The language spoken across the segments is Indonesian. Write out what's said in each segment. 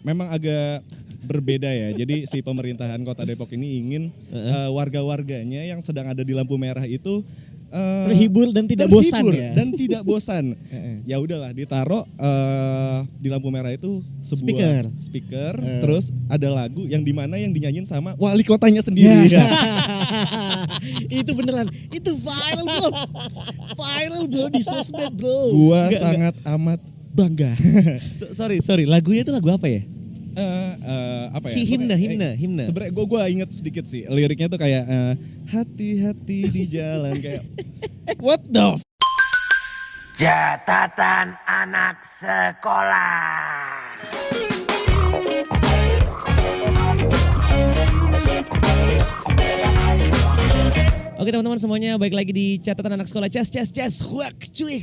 memang agak berbeda ya. Jadi si pemerintahan Kota Depok ini ingin warga-warganya yang sedang ada di lampu merah itu terhibur dan tidak bosan ya. Dan tidak bosan. Ya udahlah ditaruh di lampu merah itu sebuah speaker terus ada lagu yang dimana yang dinyanyiin sama wali kotanya sendiri. Ya. Itu beneran. Itu viral bro di sosmed bro. Gua sangat amat bangga. Sorry, lagunya itu lagu apa ya? Apa ya? Himne. Sebenarnya gue inget sedikit sih liriknya tuh kayak hati-hati di jalan kayak what the Catatan anak sekolah. Oke teman-teman semuanya, balik lagi di catatan anak sekolah. Cas. Huak, Cuy.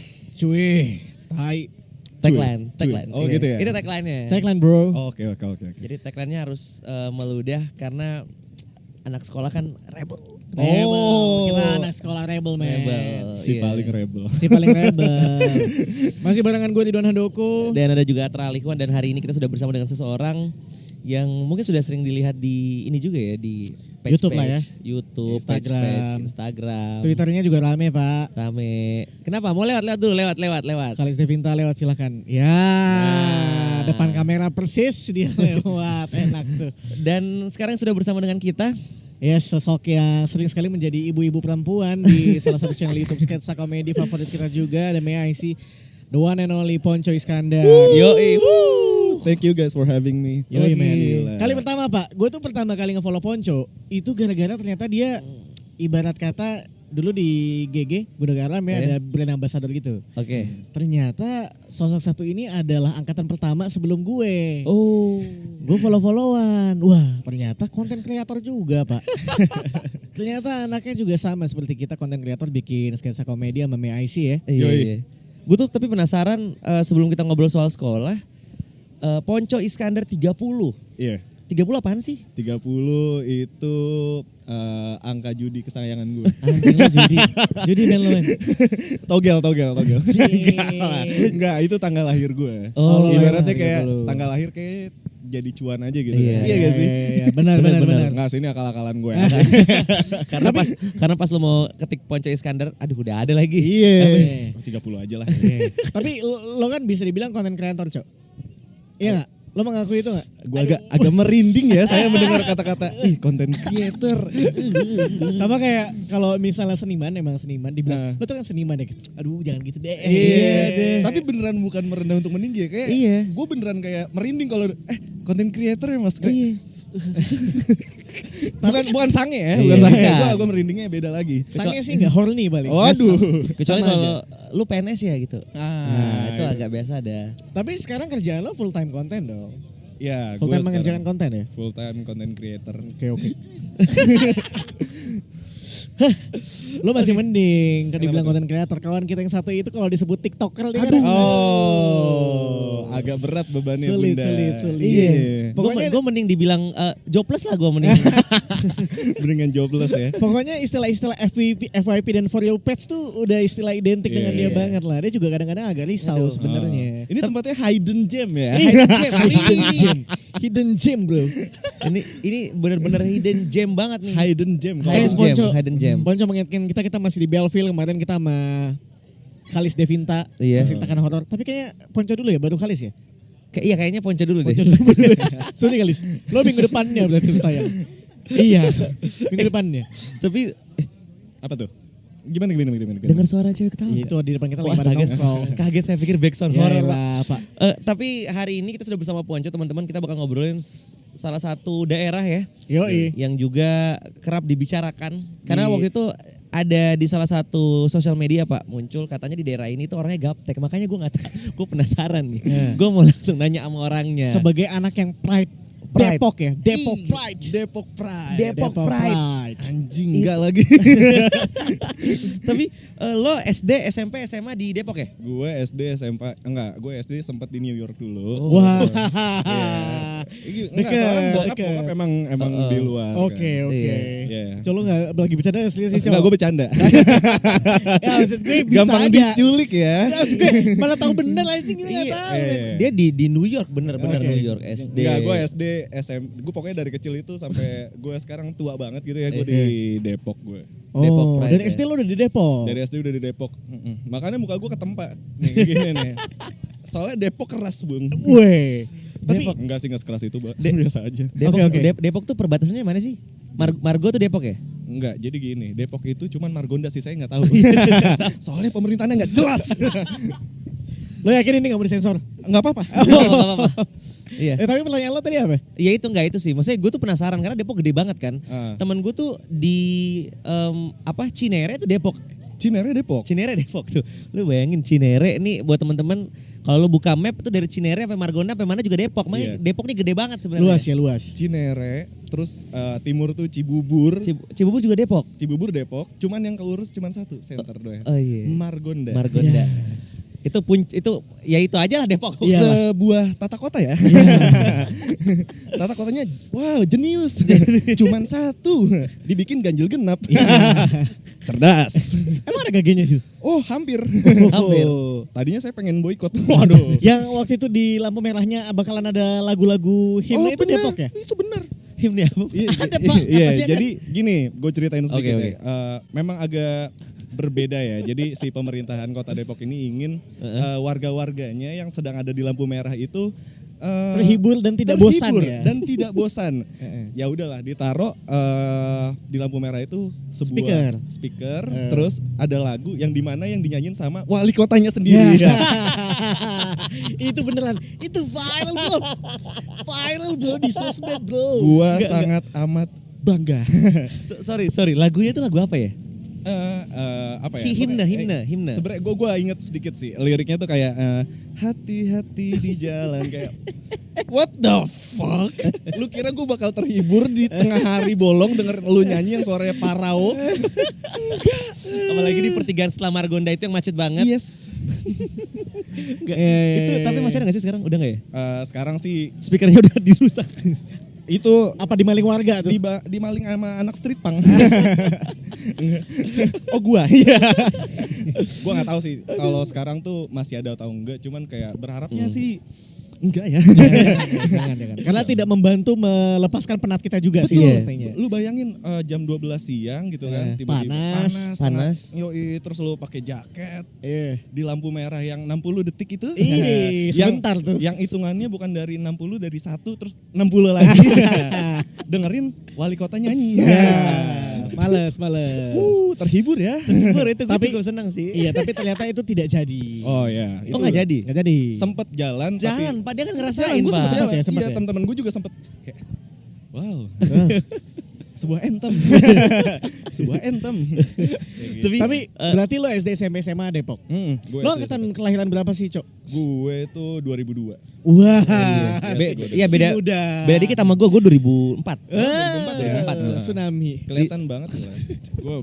Tai. Tagline. Oh gitu ya? Itu tagline-nya. Tagline bro. Oke. Jadi tagline-nya harus meludah karena anak sekolah kan rebel. Kita anak sekolah rebel man. Si paling rebel. Masih barengan gue Ridwan Handoko. Dan ada juga Atra Alikwan, dan hari ini kita sudah bersama dengan seseorang yang mungkin sudah sering dilihat di ini juga ya, di YouTube lah ya. YouTube, Instagram. Twitternya juga rame pak. Rame. Kenapa? Mau lewat dulu, lewat. Kalis Devinta lewat silakan. Depan kamera persis dia lewat, enak tuh. Dan sekarang sudah bersama dengan kita. Ya, sosok yang sering sekali menjadi ibu-ibu perempuan di salah satu channel YouTube sketsa komedi favorit kita juga. Dan may I see the one and only Ponco Iskandar. Yoi. Thank you guys for having me. Yoi man. Kali pertama pak, gue tuh pertama kali nge-follow Ponco itu gara-gara ternyata dia ibarat kata dulu di GG Gudang Garam ya, ada brand ambassador gitu. Oke. Ternyata sosok satu ini adalah angkatan pertama sebelum gue. Oh. Gue follow-followan. Wah, ternyata konten kreator juga, Pak. Ternyata anaknya juga sama seperti kita, konten kreator, bikin sketsa komedi sama MIC ya. Iya. Gue tuh tapi penasaran sebelum kita ngobrol soal sekolah, Ponco Iskandar 30. Iya. 30 apaan sih? 30 itu angka judi kesayangan gue. Anjingnya judi dan lo. Togel. Enggak, itu tanggal lahir gue. Oh, ibaratnya kayak tanggal lahir kayak jadi cuan aja gitu. Iya gak sih? Iya, benar. Enggak, sini akal-akalan gue. karena pas lo mau ketik Ponco Iskandar, aduh udah ada lagi. Iya. 30 aja lah. Tapi lo kan bisa dibilang konten kreator, Cok. Iya gak? Lo mengakui itu gak? Gue agak merinding ya saya mendengar kata-kata konten creator. Sama kayak kalau misalnya seniman dibilang lo tuh kan seniman ya. Aduh jangan gitu deh. Iya. Tapi beneran bukan merendah untuk meninggi ya, kayak iya. Gue beneran kayak merinding kalau konten creator ya mas. Iya. bukan sange ya, Iya. bukan sange. Gue merindingnya beda lagi. Sange sih gak horny paling. Waduh. Kecuali Sama kalau lu PNS ya gitu. Ah, Itu agak biasa ada. Tapi sekarang kerjaan lo full time konten dong. Ya, Full time mengerjakan konten ya? Full time content creator. Oke. Lo masih mending kan dibilang konten kreator. Kawan kita yang satu itu kalau disebut TikToker dia kan. Agak berat bebannya Sulit. Bunda. Iya. Pokoknya Gue mending dibilang jobless lah gue mending. Dengan jobless ya. Pokoknya istilah-istilah FYP dan For You Pets tuh udah istilah identik dengan dia banget lah. Dia juga kadang-kadang agak risau sebenarnya. Ini tempatnya hidden gem ya. Hidden gem bro. Ini benar-benar hidden gem banget nih. Hidden gem. Hidden gem. Ponco mengingatkan kita masih di Belleville kemarin kita sama Kalis Devinta, Iya. menceritakan horor. Tapi kayaknya Ponco dulu ya, baru Kalis ya. Iya kayaknya Ponco dulu deh. Sorry Kalis, lo minggu depannya berarti saya. Iya, minggu depannya. Tapi Apa tuh? Gimana? dengar suara cewek ketawa. Itu di depan kita Wah, lagi pada nongkrong. kaget saya pikir backsound Ya horor elah, Pak. Pak. Tapi hari ini kita sudah bersama Ponco teman-teman, kita bakal ngobrolin salah satu daerah ya. Yoi. Yang juga kerap dibicarakan. Karena waktu itu ada di salah satu sosial media Pak, muncul katanya di daerah ini tuh orangnya gaptek. Makanya gue penasaran nih. Gue mau langsung nanya sama orangnya. Sebagai anak yang pride. Depok ya, Depok Pride. Depok Pride. Anjing enggak lagi. Tapi lo SD, SMP, SMA di Depok ya? Gue SD SMP enggak, gue SD sempat di New York dulu. Wah. Enggak, soalnya bokap emang di luar. Oke. Iya. Colo nggak lagi bercanda asli sih. Enggak, gue bercanda. Ya maksud gue bisa Gampang aja. diculik ya. Ya, maksud gue malah tahu bener anjing ini nggak tahu. Dia di New York bener New York SD. Enggak, gue SD, SMP, gue pokoknya dari kecil itu sampai gue sekarang tua banget gitu ya, gue di Depok gue. Oh, Pride, dari SD lo udah di Depok? Dari SD udah di Depok. Makanya muka gue ketempa. Nih gini nih. Soalnya Depok keras, Bung. Weh. Depok enggak sih, enggak sekeras itu, biasa aja. Depok tuh perbatasannya mana sih? Margo tuh Depok ya? Enggak, jadi gini, Depok itu cuman Margonda sih, saya nggak tahu. Soalnya pemerintahnya nggak jelas. Lo yakin ini nggak mau disensor? Nggak apa-apa. Iya. Tapi pertanyaan lo tadi apa? Ya itu enggak itu sih. Maksudnya gue tuh penasaran karena Depok gede banget kan. Temen gue tuh di Cinere tuh Depok. Cinere Depok tuh. Lu bayangin Cinere nih buat teman-teman kalau lu buka map tuh dari Cinere sampai Margonda sampai mana juga Depok. Makanya Depok nih gede banget sebenarnya. Luas. Cinere, terus timur tuh Cibubur. Cibubur juga Depok. Cibubur Depok, cuman yang keurus cuman satu center doang. Oh iya. Margonda. Ya. Itu ya itu aja lah Depok. Sebuah tata kota ya. Tata kotanya wow jenius. Cuman satu. Dibikin ganjil genap. Cerdas. Emang ada gagenya sih? Oh hampir. Tadinya saya pengen boikot. Waduh. Yang waktu itu di lampu merahnya bakalan ada lagu-lagu himne itu bener. Depok ya? Itu bener. Himne apa? Ada Pak. Iya, jadi gini, gue ceritain sedikit Oke. ya. Memang agak berbeda ya. Jadi si pemerintahan Kota Depok ini ingin warga-warganya yang sedang ada di lampu merah itu terhibur dan tidak bosan ya. Dan tidak bosan. Ya udahlah, ditaruh di lampu merah itu sebuah speaker, terus ada lagu yang dimana yang dinyanyiin sama wali kotanya sendiri. Itu beneran, itu viral bro di sosmed bro. Gua sangat amat bangga. Sorry, lagunya itu lagu apa ya? Apa ya? Himne. Sebenarnya gue inget sedikit sih liriknya tuh kayak hati-hati di jalan kayak what the fuck? Lu kira gue bakal terhibur di tengah hari bolong denger lu nyanyi yang suaranya parao? Apalagi di pertigaan setelah Margonda itu yang macet banget. Yes. Itu tapi masih ada nggak sih sekarang? Udah nggak ya? Sekarang sih Speakernya udah dirusak. itu apa dimaling warga tuh? Dimaling sama anak street punk. Oh gua, iya. Gua nggak tahu sih kalau sekarang tuh masih ada atau enggak. Cuman kayak berharapnya sih enggak ya. Jangan. Karena tidak membantu melepaskan penat kita juga sih sepertinya. Lu bayangin jam 12 siang gitu kan, tiba-tiba panas. Yoi, terus lu pakai jaket. Di lampu merah yang 60 detik itu. Sebentar tuh. Yang hitungannya bukan dari 60, dari 1 terus 60 lagi. Dengerin wali kota nyanyi. Males. Terhibur ya. Terhibur itu gue cukup senang sih. Iya, tapi ternyata itu tidak jadi. Oh ya. Oh nggak jadi? Nggak jadi. Sempet jalan. Pak dia kan ngerasain gue Pak. Sempet ya. Temen-temen gue juga sempet kayak wow. Sebuah anthem. Tapi berarti lo SD SMP SMA Depok. Lo angkatan kelahiran berapa sih, Cok? Gue itu 2002. Wah. Iya beda dikit sama gue 2004. 2004 ya. Tsunami. Kelihatan banget lah. Gue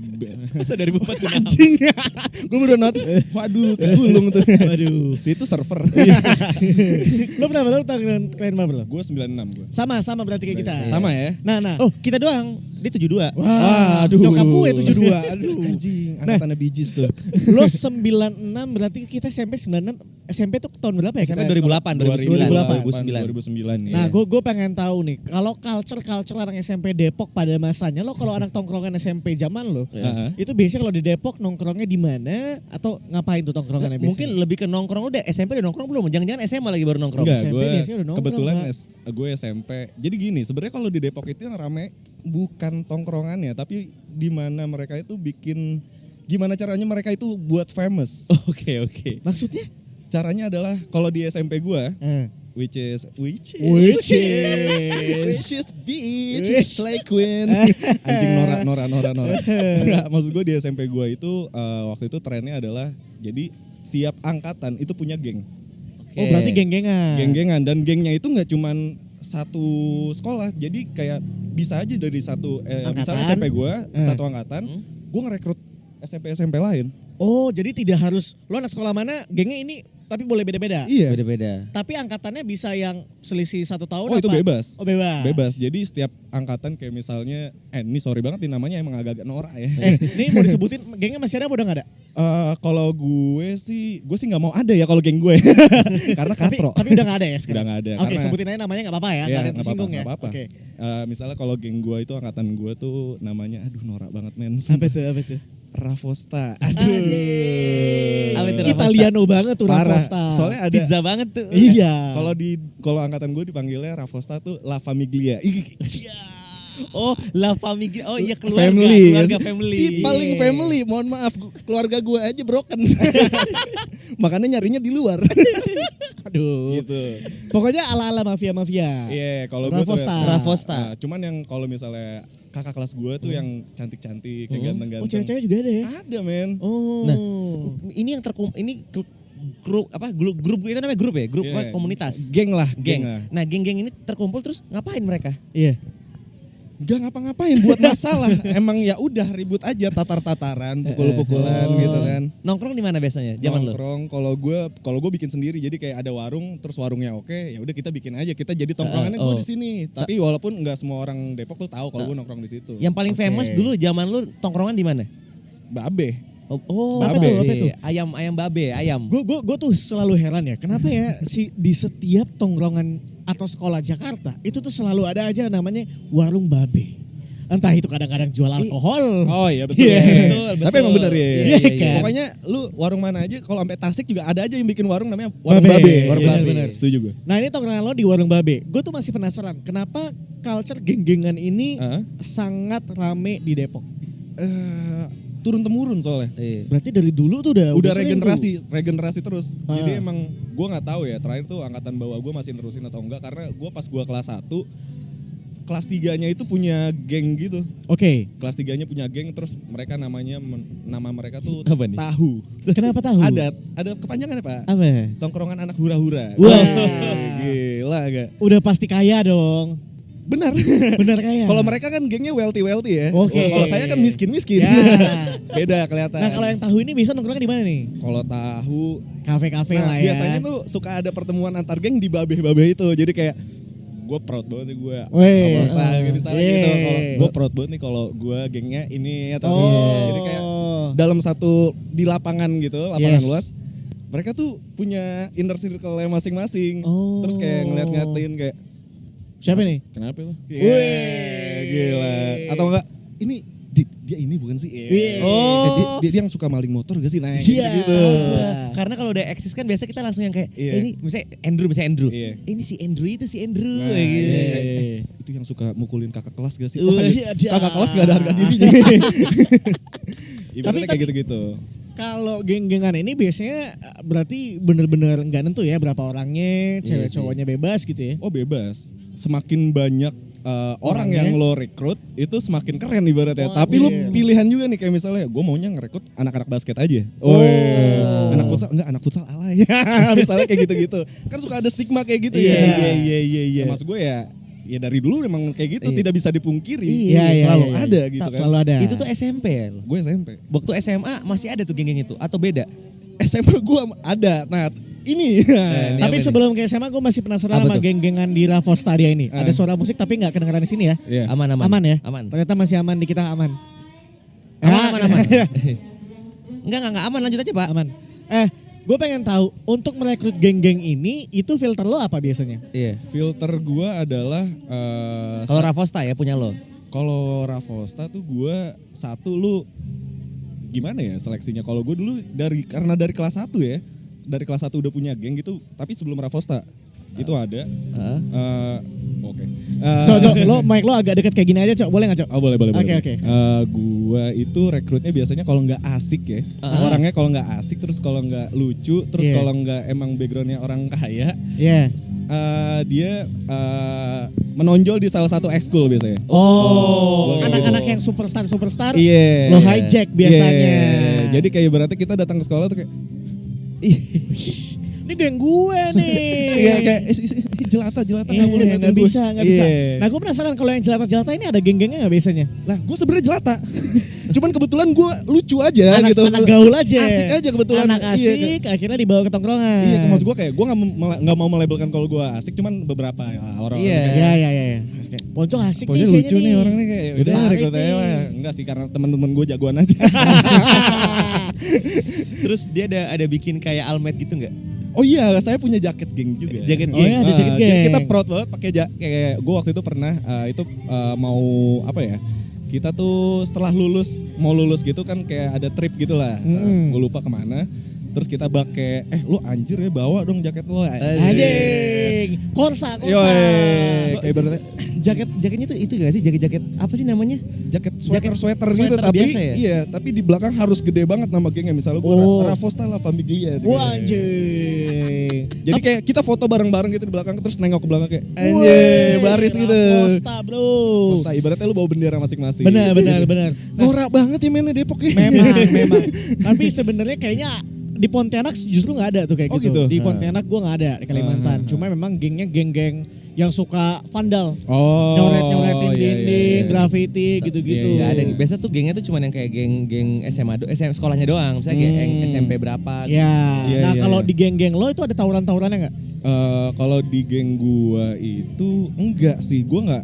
masa 2004 tsunami. Anjing. Gue baru waduh, kegulung tuh. Waduh. Situ server. Lo berapa? Lo kelahiran berapa lo? Gue 96 gue. Sama berarti kayak kita. Sama ya. Nah. Oh, kita doang. Dia 72. Wah, nyokap gue 72. Aduh. Anjing, angkatannya bijis tuh. Lo 96 berarti kita SMP 96. SMP tuh tahun berapa ya? SMP 2008, 2009. Nah, gue pengen tahu nih, kalau culture orang SMP Depok pada masanya, lo kalau anak tongkrongan SMP zaman lo, itu biasanya kalau di Depok nongkrongnya di mana atau ngapain tuh tongkrongannya biasanya? Mungkin lebih ke nongkrong udah SMP udah nongkrong belum? Jangan-jangan SMA lagi baru nongkrong. Enggak, SMP biasanya udah nongkrong. Kebetulan gue SMP. Jadi gini, sebenarnya kalau di Depok itu yang rame bukan tongkrongannya, tapi di mana mereka itu bikin gimana caranya mereka itu buat famous. Oke. Maksudnya? Caranya adalah kalau di SMP gue, which is bitch, slay queen. Anjing Nora. Enggak, maksud gue di SMP gue itu waktu itu trennya adalah jadi siap angkatan itu punya geng. Oh berarti geng-gengan. Geng-gengan dan gengnya itu nggak cuman satu sekolah, jadi kayak bisa aja dari satu misalnya SMP gue satu angkatan, gue ngerekrut SMP lain. Oh jadi tidak harus lo anak sekolah mana gengnya ini Tapi boleh beda-beda. Iya. Beda-beda. Tapi angkatannya bisa yang selisih 1 tahun Oh itu apa? bebas. Oh bebas. Bebas. Jadi setiap angkatan kayak misalnya, ini sorry banget nih namanya emang agak-agak norak ya. Ini mau disebutin gengnya masih ada apa udah gak ada? Kalau gue sih nggak mau ada ya kalau geng gue. Karena katro. Tapi udah gak ada ya sekarang? Udah nggak ada. Oke, Karena- sebutin aja namanya gak apa-apa ya, Iya, gak ada yang nggak tersinggung ya. nggak apa-apa. Oke. Misalnya kalau geng gue itu angkatan gue tuh namanya, aduh norak banget men. Apa tuh? Ravosta. Apa itu Ravosta? Italiano banget tuh Parah. Ravosta. Soalnya ada Pizza banget tuh. Iya. kalau angkatan gue dipanggilnya Ravosta tuh La Famiglia. Oh, La Famiglia. Oh iya Family. keluarga family. Si paling family. Mohon maaf, keluarga gue aja broken. Makanya nyarinya di luar. Aduh. Gitu. Pokoknya ala-ala mafia-mafia. Iya, kalau gue tuh Ravosta. Ravosta. cuman yang kalau misalnya kakak kelas gue tuh yang cantik-cantik, kayak ganteng-ganteng. Oh, cewek-cewek juga ada ya? Ada men. Oh. Nah, ini yang grup apa grup itu namanya grup ya, grup Iya, apa, komunitas. Geng lah, Geng. lah. Nah, geng-geng ini terkumpul terus ngapain mereka? Iya. Gak ngapa-ngapain buat masalah. Emang ya udah ribut aja, tatar-tataran, pukul-pukulan gitu kan. Nongkrong di mana biasanya? Zaman lo? Nongkrong kalau gue bikin sendiri, jadi kayak ada warung, terus warungnya oke, ya udah kita bikin aja, kita jadi tongkrongannya gue di sini. Tapi walaupun nggak semua orang Depok tuh tahu kalau gue nongkrong di situ. Yang paling famous dulu zaman lu tongkrongan di mana? Babe. Oh, Apa tuh? Apa tuh? Ayam babe, ayam. Gue tuh selalu heran ya, kenapa ya di setiap tongkrongan atau sekolah Jakarta itu tuh selalu ada aja namanya warung babe. Entah itu kadang-kadang jual alkohol. Oh iya betul. Iya. Betul. Tapi emang bener ya. Iya, kan? Pokoknya lu warung mana aja, kalau sampai Tasik juga ada aja yang bikin warung namanya warung Babe. babe. Warung Bener, babe. bener. Setuju gue. Nah ini tongkrongan lo di warung babe. Gue tuh masih penasaran kenapa culture geng-gengan ini sangat rame di Depok. Turun temurun soalnya. Iya. Berarti dari dulu tuh udah sering regenerasi terus. Ah. Jadi emang gue nggak tahu ya. Terakhir tuh angkatan bawah gue masih nerusin atau enggak, karena gue pas gue kelas 1, kelas 3-nya itu punya geng gitu. Oke. Kelas 3-nya punya geng, terus mereka nama mereka tuh Apa nih? Tahu. Kenapa tahu? Ada kepanjangannya Pak. Apa? Tongkrongan anak hura-hura. Wah. Gila gak? Udah pasti kaya dong. Benar. Bener kaya. Kalau mereka kan gengnya wealthy ya. Oke. Kalau saya kan miskin. Ya. Beda kelihatan. Nah kalau yang tahu ini bisa nongkrongnya di mana nih? Kalau tahu, Kafe-kafe nah, lah ya. biasanya tuh suka ada pertemuan antar geng di babe-babe itu. Jadi kayak gue proud banget nih gue. Weh. Misalnya gitu. Kalau gue proud banget nih kalau gue gengnya ini atau ini. Jadi kayak dalam satu di lapangan gitu, lapangan Yes. luas. Mereka tuh punya inner circle-nya masing-masing. Oh. Terus kayak ngeliat-ngeliatin kayak, Siapa nih? kenapa lo? Wih. Gila. Atau enggak, ini dia ini bukan sih? Wih. Oh. Dia yang suka maling motor gak sih? Nah, Iya. gitu. Karena kalau udah eksis kan biasa kita langsung yang kayak Iya. ini misalnya Andrew. Iya. Ini si Andrew itu si Andrew Nah, kayak gitu. iya. Itu yang suka mukulin kakak kelas gak sih? Iya, iya. Kakak kelas gak ada harga dirinya. Ibaratnya kayak gitu-gitu. Kalau geng-gengan ini biasanya berarti bener-bener nggak nentu ya berapa orangnya, cewek sih. cowoknya bebas gitu ya. Oh bebas. Semakin banyak orang Orangnya. yang lo rekrut itu semakin keren ibaratnya. Oh, Tapi lo iya. pilihan juga nih, kayak misalnya gue maunya ngerekrut anak-anak basket aja. Oh. Anak futsal enggak, anak futsal alay. Misalnya kayak gitu-gitu. Kan suka ada stigma kayak gitu ya. Iya. Maksud gue ya dari dulu memang kayak gitu, Iya. tidak bisa dipungkiri. Iya, Selalu iya. ada gitu kan. Selalu ada. Itu tuh SMP ya. Gue SMP. Waktu SMA masih ada tuh geng-geng itu atau beda? SMA gue ada. Nah, ini. Ini Tapi apa nih? sebelum ke SMA gue masih penasaran Apa sama tuh? geng-gengan di Ravostadia ini. Ada suara musik tapi nggak kedengeran di sini ya. Iya. Aman. Aman ya? Aman. Ternyata masih aman di kita aman. Aman. Enggak aman, lanjut aja, Pak. Aman. Gue pengen tahu untuk merekrut geng-geng ini itu filter lo apa biasanya? Iya. Filter gue adalah Kalau Ravosta ya punya lo. kalau Ravosta tuh gue satu, lu gimana ya seleksinya? Kalau gue dulu karena dari kelas 1 ya. Dari kelas 1 udah punya geng gitu, tapi sebelum Ravosta itu ada. Oke. Cok, lo mic lo agak deket kayak gini aja, Cok. Boleh nggak, Cok? Oh boleh. Oke. Gua itu rekrutnya biasanya kalau nggak asik ya, orangnya kalau nggak asik, terus kalau nggak lucu, terus Iya. kalau nggak emang backgroundnya orang kaya, Iya. dia menonjol di salah satu ekskul biasanya. Oh, Kayak anak-anak gitu. yang superstar Iya. lo hijack biasanya. Iya. Jadi kayak berarti kita datang ke sekolah tuh kayak, Ini geng gue nih. iya kayak jelata nggak boleh Nggak ngatain gue. bisa. Iya. Nah gue penasaran kalau yang jelata-jelata ini ada geng-gengnya nggak biasanya? Lah, gue sebenarnya jelata. Cuman kebetulan gue lucu aja gitu. Anak gaul aja. Asik aja kebetulan. Anak asik, akhirnya dibawa ke tongkrongan. Iya, maksud gue kayak gue nggak mau melabelkan kalau gue asik, cuman beberapa orang. Iya. Iya. Poncong asik Pokoknya nih lucu kayaknya nih orang nih kayak udah Tarik rekrut aja nih. lah. Enggak sih karena teman-teman gue jagoan aja. Terus dia ada bikin kayak almet gitu nggak? Oh iya, saya punya jaket geng juga. Jaket Oh iya, ada jaket Jadi geng. kita proud banget pakai kayak gue waktu itu pernah mau apa ya? Kita tuh setelah mau lulus gitu kan kayak ada trip gitu lah. Gue lupa kemana. Terus kita pakai lu anjir ya bawa dong jaket lo. Anjing. Korsa. Yoi. Kayak ibaratnya Jaketnya tuh itu gak sih jaket apa sih namanya? jaket sweater Sweater gitu tapi biasa ya? iya tapi di belakang harus gede banget nama gengnya misalnya gue Ravosta La Famiglia gitu. Wah anjing. Jadi kayak kita foto bareng-bareng gitu di belakang terus nengok ke belakang kayak anjir baris gitu. Costa bro. Terus ibaratnya lu bawa bendera masing-masing. Benar. Norak banget ya mainnya Depok ya. Memang. Tapi sebenarnya kayaknya di Pontianak justru nggak ada tuh kayak Oh, gitu. gitu? Di Pontianak gue nggak ada di Kalimantan. Cuma memang gengnya geng-geng yang suka vandal. Oh. Nyoret-nyoretin iya, dinding, iya. graffiti gitu-gitu. Iya, Gak ada. Biasa tuh gengnya tuh cuma yang kayak geng SMA sekolahnya doang. Misalnya geng SMP berapa. Ya. Iya, Nah iya, kalau iya. di geng-geng lo itu ada tawuran-tawurannya nggak? Kalau di geng gua itu enggak sih, gua enggak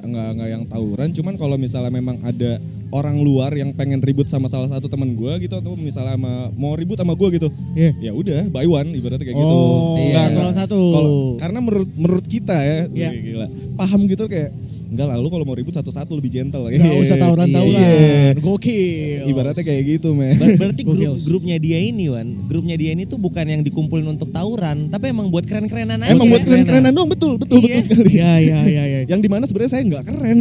yang tawuran, cuman kalau misalnya memang ada orang luar yang pengen ribut sama salah satu teman gua gitu atau misalnya mau ribut sama gua gitu. Iya. Ya udah, buy one ibaratnya kayak gitu. Oh, Iya. satu lawan satu. Karena menurut kita ya, Iya. gila. Paham gitu kayak enggak lah lu kalau mau ribut satu-satu lebih gentle. Nggak usah tawuran-tawuran. Iya. Gokil. Ibaratnya kayak gitu, men. Berarti Gokil. grupnya dia ini grupnya dia ini tuh bukan yang dikumpulin untuk tawuran, tapi emang buat keren-kerenan aja. Emang buat keren-kerenan dong, betul Iya. sekali. Iya. Yang dimana sebenarnya saya nggak keren.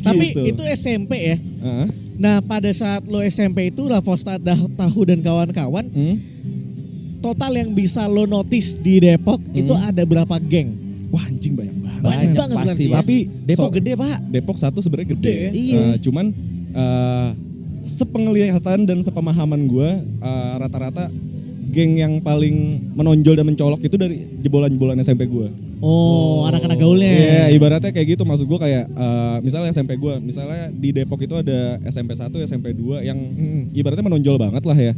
Tapi Gitu. itu SMP ya. Heeh. Nah pada saat lo SMP itu Ravosta Tahu dan kawan-kawan total yang bisa lo notice di Depok itu ada berapa geng? Wah anjing banyak banget. Banyak banget pasti. berarti ya. Tapi Depok gede pak. Depok satu sebenarnya gede. Gede, iya. Cuman sepenglihatan dan sepemahaman gue rata-rata geng yang paling menonjol dan mencolok itu dari jebolan-jebolan SMP gue. Oh, anak-anak gaulnya. Iya, ibaratnya kayak gitu. Maksud gue kayak misalnya SMP gue, misalnya di Depok itu ada SMP 1, SMP 2 yang ibaratnya menonjol banget lah ya.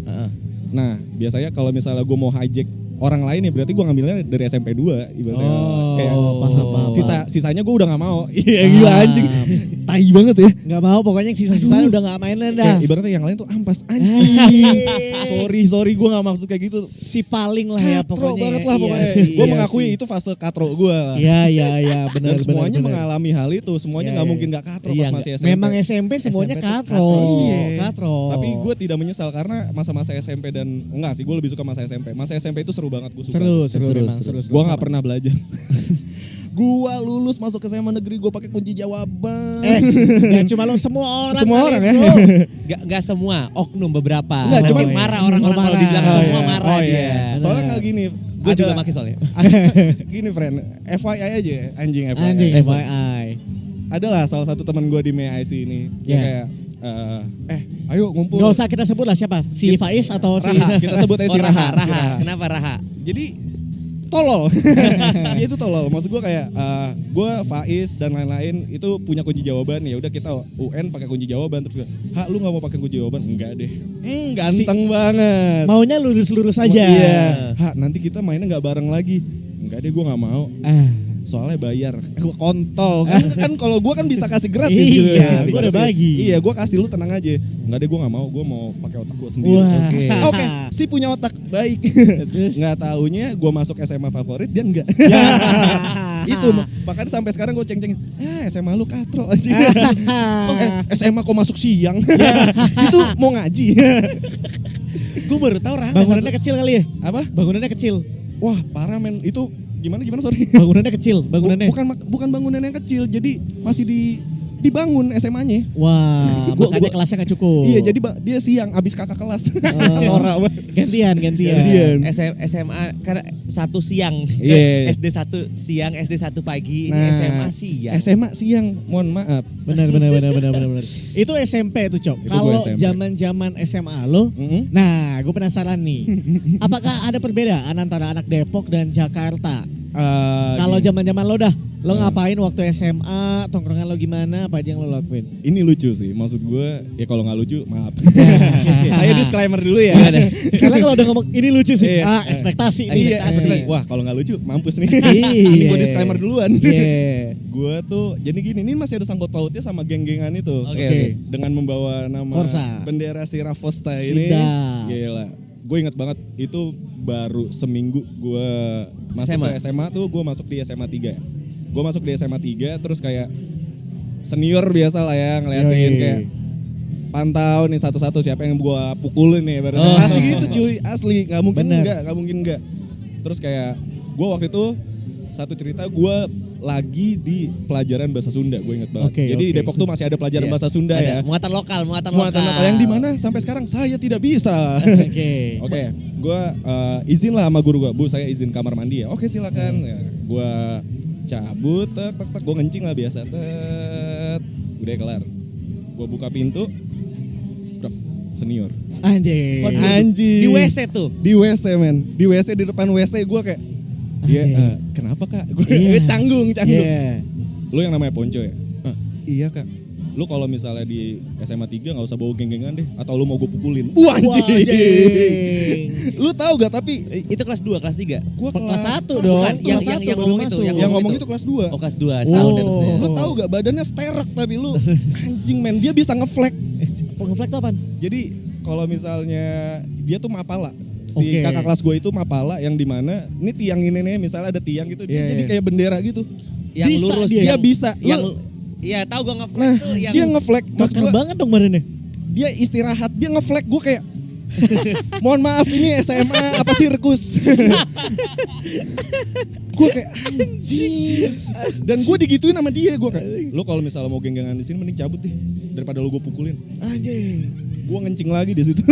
Nah, biasanya kalau misalnya gue mau hijack orang lain ya berarti gue ngambilnya dari SMP 2 ibaratnya. Kayak paham. sisanya gue udah gak mau. Iya gila anjing. Tai banget ya. Nggak mau pokoknya sisa-sisanya udah nggak main dah. Kayak ibaratnya yang lain tuh ampas anjing. sorry gue gak maksud kayak gitu. Si paling lah ya Katro pokoknya. banget lah pokoknya. Iya sih, Gue iya mengakui sih. itu fase katro gue lah. Iya benar. Dan semuanya benar. mengalami hal itu. Semuanya Iya, nggak iya. mungkin gak katro Iya, pas masih SMP. Memang SMP semuanya SMP tuh katro. Iya. Katro. Tapi gue tidak menyesal karena masa-masa SMP dan enggak sih gue lebih suka masa SMP. Masa SMP itu seru banget gue suka. seru memang seru. Gue nggak pernah belajar. Gua lulus masuk ke SMA negeri gue pakai kunci jawaban. Gak cuma lo semua orang. Semua kali, orang ya? bro. Gak semua, oknum beberapa. Enggak, cuman marah orang-orang kalau dibilang Oh, semua iya. marah Oh, dia. iya. Soalnya nggak gini. Gue juga ada- pakai soalnya. Gini friend, FYI aja ya, anjing FYI. Anjing FYI. Adalah salah satu teman gue di MIC ini. Dia Iya. kayak, ayo ngumpul. Gak usah kita sebut lah siapa. Si Faiz atau si Raha, kita sebut aja si Oh, Raha. Si Raha. Kenapa Raha? Jadi tolol. Dia itu tolol. Maksud gue kayak gue Faiz dan lain-lain itu punya kunci jawaban. Ya udah kita UN pakai kunci jawaban terus Ha, lu nggak mau pakai kunci jawaban? Enggak deh. Ganteng banget. maunya lurus-lurus aja. Iya. Ha, nanti kita mainnya nggak bareng lagi. Enggak deh, gue nggak mau. Soalnya bayar. Gue kontol. Kan kalau gue kan bisa kasih gratis gitu. Iya, gua udah bagi. Iya, gue kasih lu tenang aja. Enggak deh, gue nggak mau. Gue mau pakai otak gue sendiri. Wah. Oke, si punya otak baik. Nggak taunya gue masuk SMA favorit dia enggak. Itu bahkan sampai sekarang gue ceng-cengin. SMA lu katro anjing. SMA kok masuk siang. Situ mau ngaji. Gue baru tahu Rangga. Bangunannya kecil kali ya? Apa? Bangunannya kecil. Wah, parah men. Itu gimana sorry. Bangunannya kecil, bangunannya. Bukan bangunan yang kecil. Jadi masih dibangun SMA-nya. Wah, makanya kelasnya gak cukup. Iya, jadi dia siang abis kakak kelas. Norak banget. Gantian. SMA karena satu siang, Iya. SD 1 siang, SD 1 pagi, ini Nah, SMA siang. SMA siang, mohon maaf. Benar. Itu SMP tuh, Cok. Itu Kalau gua SMP. zaman-zaman SMA lo, nah, gue penasaran nih. Apakah ada perbedaan antara anak Depok dan Jakarta? Kalau zaman-zaman lo dah, lo ngapain waktu SMA, tongkrongan lo gimana, apa aja yang lo lakuin? Ini lucu sih, maksud gue ya kalau nggak lucu maaf. Saya disclaimer dulu ya. Karena kalau udah ngomong ini lucu sih, Iya. ekspektasi nih. Iya, wah kalau nggak lucu mampus nih. Iya. Ini gue disclaimer duluan. Iya. Gue tuh jadi gini, ini masih ada sangkut pautnya sama geng-gengan itu. Oke. Dengan membawa nama Korsa. bendera si Ravosta ini. Sidap. Gila. Gue inget banget itu baru seminggu gue masuk SMA. ke SMA tuh, gue masuk di SMA 3. Gue masuk di SMA 3 terus kayak senior biasa lah ya ngeliatin Yoi. kayak pantau nih satu-satu siapa yang gue pukulin nih. Oh. Pasti gitu cuy, asli nggak mungkin Bener. nggak mungkin nggak. Terus kayak gue waktu itu satu cerita gue lagi di pelajaran bahasa Sunda, gue inget banget. Oke, Jadi oke. di Depok tuh masih ada pelajaran Iya. bahasa Sunda Ada ya. muatan lokal. Muatan lokal yang di mana sampai sekarang saya tidak bisa. Oke. Oke, gue izin lah sama guru gue, Bu saya izin kamar mandi ya. Oke silakan. Ya, gue cabut, tek, gue ngencing lah biasa, udah kelar. Gue buka pintu, brok, senior. Anjing. Anjing. Di WC tuh. Di WC men, di WC di depan WC gue kayak, dia Anjing. kenapa kak? Gue Iya. canggung. Iya. Lu yang namanya Ponco ya? Iya kak. Lu kalau misalnya di SMA 3 gak usah bawa geng-gengan deh. Atau lu mau gue pukulin. Wah anjing. Anjing. Lu tahu gak tapi Itu kelas 2, kelas 3. gue Kelas 1 kelas dong. satu. Yang ngomong itu, yang ngomong itu kelas 2. Oh kelas 2, setahun di atasnya. Lu tahu gak badannya sterek tapi lu anjing men, dia bisa ngeflek. Pengeflek tuh apaan? Jadi kalau misalnya dia tuh mapala. Si Oke. kakak kelas gue itu mapala yang dimana ini tiang ini nih misalnya ada tiang gitu dia Iya, jadi iya. kayak bendera gitu. Yang Bisa lurus. dia. Dia bisa. Yang Lu- Iya tahu gue ngeflek Nah, tuh yang dia ngeflek. Maksud Keren gua, banget dong badannya. dia istirahat, dia ngeflek gue kayak mohon maaf ini SMA apa sirkus. Gue kayak anjing. Dan gue digituin sama dia, gue kayak lu kalau misalnya mau geng-gengan di sini mending cabut deh daripada lu gue pukulin. Anjing. Gue ngencing lagi di situ.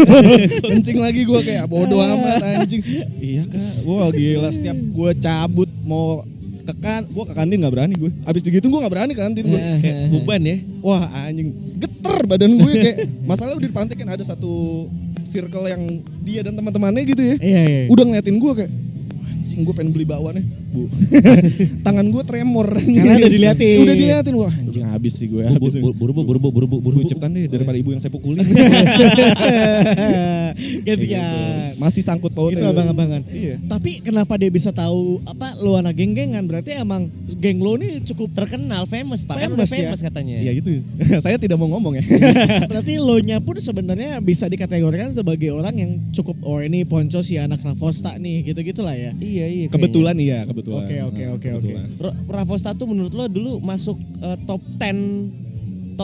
Ngencing lagi gue kayak bodoh amat anjing. Iya kak, gue gila setiap gue cabut mau gue ke kantin nggak berani gue. Abis digitu gue nggak berani ke kantin gue. kayak buban ya. Wah anjing, geter badan gue kayak masalah udah di pantai kan ada satu circle yang dia dan teman-temannya gitu ya. Iya, iya. Udah ngeliatin gue kayak anjing gue pengen beli bakwan nih, Bu. Tangan gue tremor. Karena udah diliatin. Udah diliatin, wah anjing habis sih gue. Habis. Buru-buru. Cepetan deh daripada ibu yang saya pukulin. Gantian. Masih sangkut pautnya. Itu abang-abangan. Iya. Tapi kenapa dia bisa tahu apa lu anak geng-gengan? Berarti emang geng lo nih cukup Terkenal, famous Pak. Kan udah Famous ya? famous katanya. Iya itu. Saya tidak mau ngomong ya. berarti lo nya pun sebenarnya bisa dikategorikan sebagai orang yang cukup ini Ponco si anak Ravosta nih gitu-gitu lah ya. Iya kayaknya. Kebetulan iya, kebetulan. Oke. Kebetulan. Ravosta tuh menurut lo dulu masuk top 10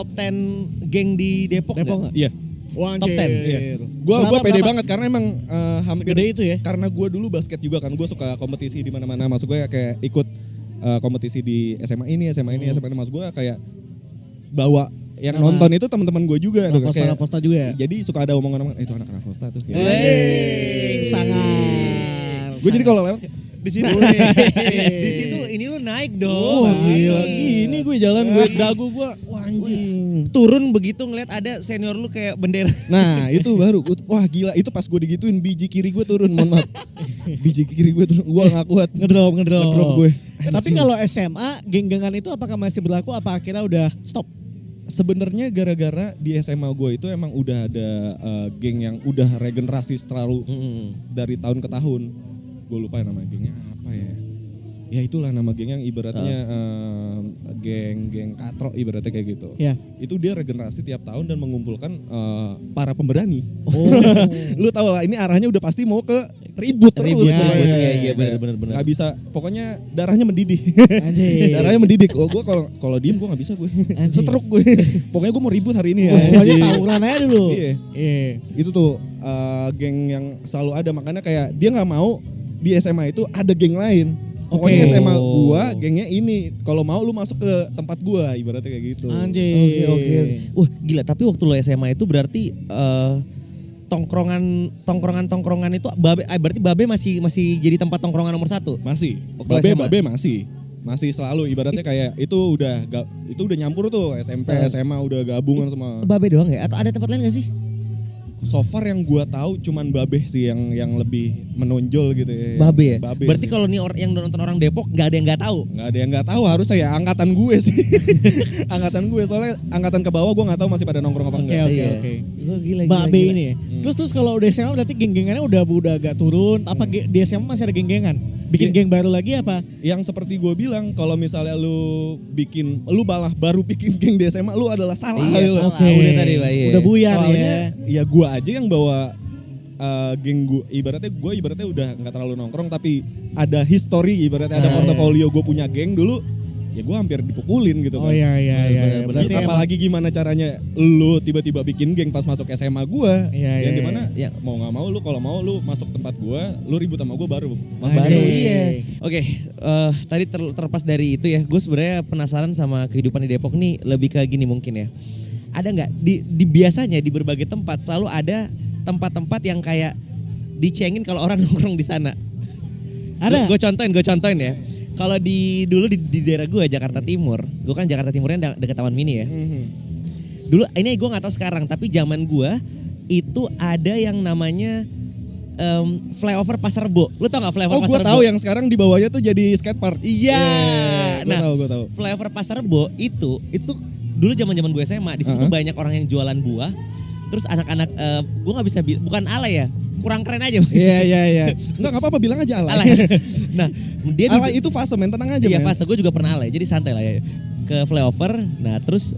geng di Depok Depok nggak? Iya. Wah, Top 10, Iya. Gue Berapa- pede berapa? banget karena emang hampir Segede itu ya? Karena gue dulu basket juga kan, gue suka kompetisi di mana-mana. Maksud gue kayak ikut kompetisi di SMA ini, SMA ini. Maksud gue kayak bawa yang Nama. nonton itu teman-teman gue juga. tuh, kayak- Ravosta juga ya. Jadi suka ada omongan-omongan, itu anak Ravosta tuh. Sangat. Gue jadi kalau lewat kayak, Di situ, di situ ini lo naik oh dong. gila, ini gue jalan gue dagu gue, wah anjing. Turun begitu ngeliat ada senior lu kayak bendera. Nah itu baru, wah gila itu pas gue digituin biji kiri gue turun, mohon maaf. Biji kiri gue turun, gue gak kuat. ngedrop. Ngedrop gue. Tapi kalau SMA geng-gengan itu apakah masih berlaku apa akhirnya udah stop? Sebenarnya gara-gara di SMA gue itu emang udah ada geng yang udah regenerasi selalu dari tahun ke tahun. Gue lupa nama gengnya apa ya. Ya itulah nama geng yang ibaratnya geng katro ibaratnya kayak gitu. Ya. Itu dia regenerasi tiap tahun dan mengumpulkan para pemberani. Oh. Lu tau lah ini arahnya udah pasti mau ke ribut terus. Ribut, pokoknya. iya, benar. Gak bisa, pokoknya darahnya mendidih. Anjing. Darahnya mendidih. Oh, gue kalau diem gue nggak bisa gue. Anjing. Setruk gue. Pokoknya gue mau ribut hari ini ya. Pokoknya tawuran aja dulu. Iya. Iya. Itu tuh geng yang selalu ada, makanya kayak dia nggak mau di SMA itu ada geng lain. Pokoknya Oke. SMA gua gengnya ini. Kalau mau lu masuk ke tempat gua, ibaratnya kayak gitu. Anjing. Oke. Wah gila, tapi waktu lo SMA itu berarti tongkrongan itu berarti Babe masih jadi tempat tongkrongan nomor 1. Masih. Waktu SMA? Babe masih selalu ibaratnya kayak itu udah nyampur tuh SMP SMA udah gabungan sama. Babe doang ya? Atau ada tempat lain gak sih? so far yang gua tahu cuman Babe sih yang lebih menonjol gitu ya. Babe ya? Babe. Berarti kalau nih yang nonton orang Depok gak ada yang gak tahu. Nggak ada yang nggak tahu, harusnya ya angkatan gue sih. Angkatan gue, soalnya angkatan ke bawah gue nggak tahu masih pada nongkrong apa enggak. Oke. Oh, gila. Babe ini ya. Terus kalau udah SMA berarti geng-gengannya udah agak turun. Apa di SMA masih ada geng-gengan? Bikin geng baru lagi apa? Yang seperti gue bilang, kalau misalnya lu malah baru bikin geng di SMA, lu adalah salah. Iya, Lu. salah. Udah tadi, Pak. Iya. Udah buyar Soalnya ya. ya gue aja yang bawa geng gue. Ibaratnya udah nggak terlalu nongkrong, tapi ada history, ibaratnya ada portofolio gue punya geng dulu. Ya gue hampir dipukulin gitu kan. Oh iya. Berarti apalagi gimana caranya lu tiba-tiba bikin geng pas masuk SMA gue. Yang dimana iya. mau nggak mau lu, kalau mau lu masuk tempat gue, lu ribut sama gue baru Anjay. masuk Baru geng. iya. Oke, tadi terlepas dari itu ya, gue sebenarnya penasaran sama kehidupan di Depok nih lebih ke gini mungkin ya. Ada nggak di biasanya di berbagai tempat selalu ada tempat-tempat yang kayak dicengin kalau orang nongkrong di sana. Ada. Gue contohin ya. Kalau dulu di daerah gue Jakarta Timur, gue kan Jakarta Timurnya dekat Taman Mini ya. Dulu ini gue nggak tahu sekarang, tapi zaman gue itu ada yang namanya flyover Pasar Rebo. Lu tau nggak flyover Oh, Pasar gue Rebo? tahu yang sekarang di bawahnya tuh jadi skatepark. Iya. Gue tahu. Flyover Pasar Rebo itu dulu zaman gue SMA di situ tuh banyak orang yang jualan buah. Terus anak-anak gue nggak bisa bukan alay ya, kurang keren aja. Iya. Enggak apa-apa, bilang aja alay. Alay. Nah, dia Alay itu fase, men, tenang aja. Iya men. fase, gue juga pernah alay, jadi santai lah ya. Ke flyover, nah terus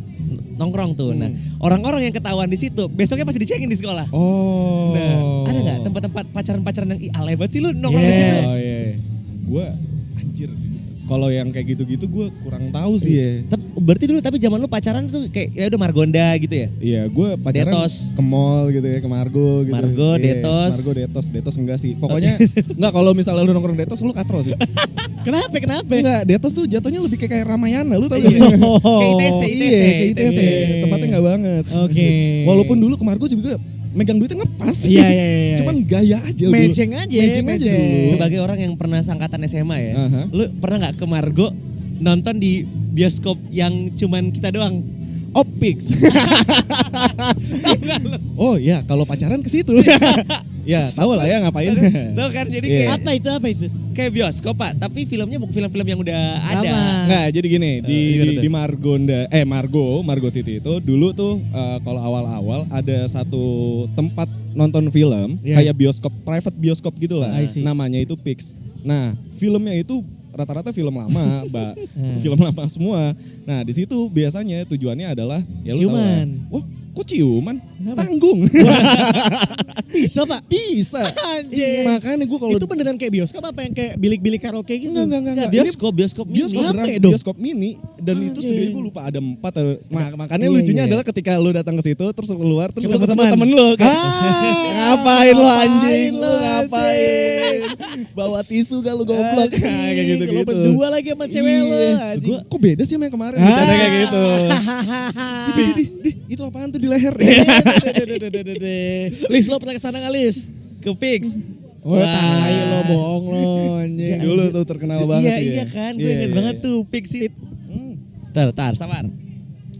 nongkrong tuh. Nah, orang-orang yang ketahuan di situ besoknya pasti dicengin di sekolah. Oh. Nah, ada nggak tempat-tempat pacaran-pacaran yang alay banget sih lu nongkrong di situ? Oh iya. Gue anjir. Kalau yang kayak gitu-gitu gue kurang tahu sih ya. Berarti dulu tapi zaman lu pacaran tuh kayak ya udah Margonda gitu ya? Iya, gue pacaran Detos. ke mall gitu ya, ke Margo gitu. Margo, Iya, Detos. Margo, Detos enggak sih. Pokoknya enggak, kalau misalnya lu nongkrong Detos lu katro sih. Kenapa? Enggak, Detos tuh jatuhnya lebih kayak Ramayana, lu tau gak sih? Kayak ITC. Iya, kayak ITC. Tempatnya enggak banget. Oke. Walaupun dulu ke Margo juga megang duitnya ngepas. Iya. Cuman gaya aja dulu. Mejeng aja dulu. Sebagai orang yang pernah sangkatan SMA ya, Aha. lu pernah nggak ke Margo nonton di bioskop yang cuman kita doang? Opix. Oh iya, kalau pacaran ke situ. Ya, tahu lah ya ngapain. Tuh kan jadi Iya. kayak Apa itu? kayak bioskop Pak, tapi filmnya bukan film-film yang udah ada. Lama. Nggak, jadi gini, gimana tuh? di Margo City itu dulu tuh kalau awal-awal ada satu tempat nonton film, Yeah. kayak bioskop, private bioskop gitu lah. I see. Namanya itu Pix. Nah, filmnya itu rata-rata film lama, Mbak. Film lama semua. Nah, di situ biasanya tujuannya adalah ya lu tahu lah. Ciuman. Wah, kok ciuman? Tanggung. Bisa Pak? Bisa. Anjir. Makanya gue kalau Itu beneran kayak bioskop apa yang kayak bilik-bilik karaoke gitu? Enggak. Bioskop Bioskop mini. beneran, Apa ya, dong? bioskop mini. Dan itu Anjir. studio gue lupa ada 4. Makanya Iya, lucunya iya. adalah ketika lu datang ke situ terus keluar terus lu Ketemu ketemu teman. temen lu kan. Ngapain lu anjing? Ngapain Lu lu, ngapain? Bawa tisu gak lu goblok. Kayak gitu-gitu. Kalau berdua lagi sama cewek lo. Gue kok beda sih sama yang kemarin? Bercanda kayak gitu. Di, itu apaan tuh di leher? Lis lo pernah kesana nggak Lis? Ke Pix. Wah, tai lo, bohong lo anjing. Dulu tuh terkenal banget. Iya kan, gue inget banget tuh Pix itu. Tar, sabar.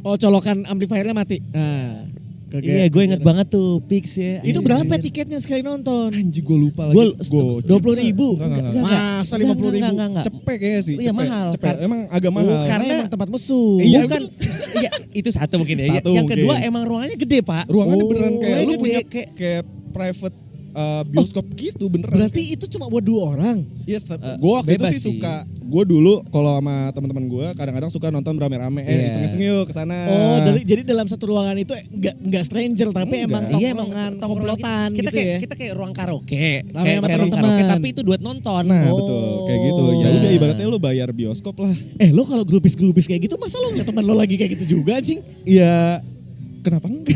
Oh, colokan amplifiernya mati. Nah, Iya, gue inget banget tuh Pix ya. Itu berapa tiketnya sekali nonton? Anjing gue lupa lagi. Gua 20.000. Enggak. Masa 50.000? Enggak. Cepet kayaknya sih. Iya, cepet, mahal. Cepet. Emang agak mahal. Karena emang tempat mesum. Iya, Bukan, iya itu satu mungkin ya. Satu Yang mungkin. kedua emang ruangannya gede Pak. Ruangannya beneran kayak ruangannya lu gede, punya kayak- kayak private bioskop gitu beneran. Berarti itu cuma buat 2 orang. Yes, gue waktu itu bebas sih sih. suka. Gue dulu kalau sama teman-teman gue kadang-kadang suka nonton rame-rame. Iya. Iseng-iseng yuk kesana. Oh, jadi dalam satu ruangan itu enggak stranger tapi emang Iya emang tongkrongan tongkrongan komplotan kita gitu kayak, ya. Kita kayak ruang karaoke. Rame Kayak sama ruang teman-teman. karaoke tapi itu buat nonton. Nah Oh. betul kayak gitu. Ya Nah. udah ibaratnya lu bayar bioskop lah. Lo kalau grupis kayak gitu masa lo ngeliat teman lo lagi kayak gitu juga anjing? Iya. Kenapa enggak?